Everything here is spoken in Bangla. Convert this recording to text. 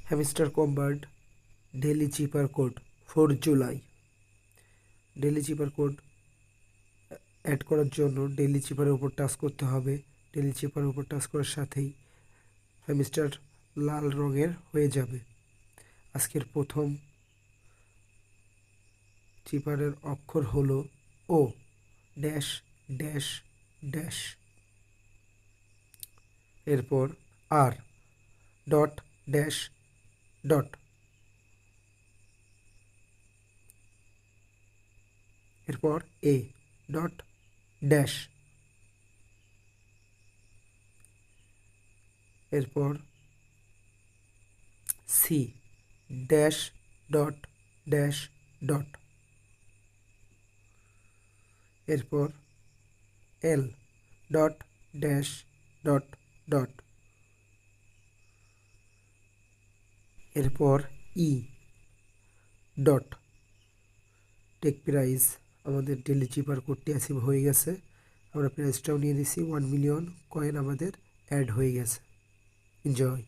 Hamster Kombat daily cipher code 4 July. Daily cipher code add করার জন্য ডেইলি চিপারের উপর টাচ করতে হবে। ডেইলি চিপারের উপর টাচ করার সাথেই হ্যামস্টার লাল রঙের হয়ে যাবে। আজকের প্রথম চিপারের অক্ষর হলো ও ড্যাশ ড্যাশ ড্যাশ, এরপর আর ডট ড্যাশ ডট, এরপর এ ডট ড্যাশ, এরপর C dash dot dash dot, এরপর L dot dash dot dot, এরপর ই ডট। টেক প্রাইস আমাদের ডেইলি চিপার কোডটি অ্যাচিভ হয়ে গেছে। আমরা প্রাইসটাও নিয়ে নিছি, 1 মিলিয়ন কয়েন আমাদের অ্যাড হয়ে গেছে। এনজয়।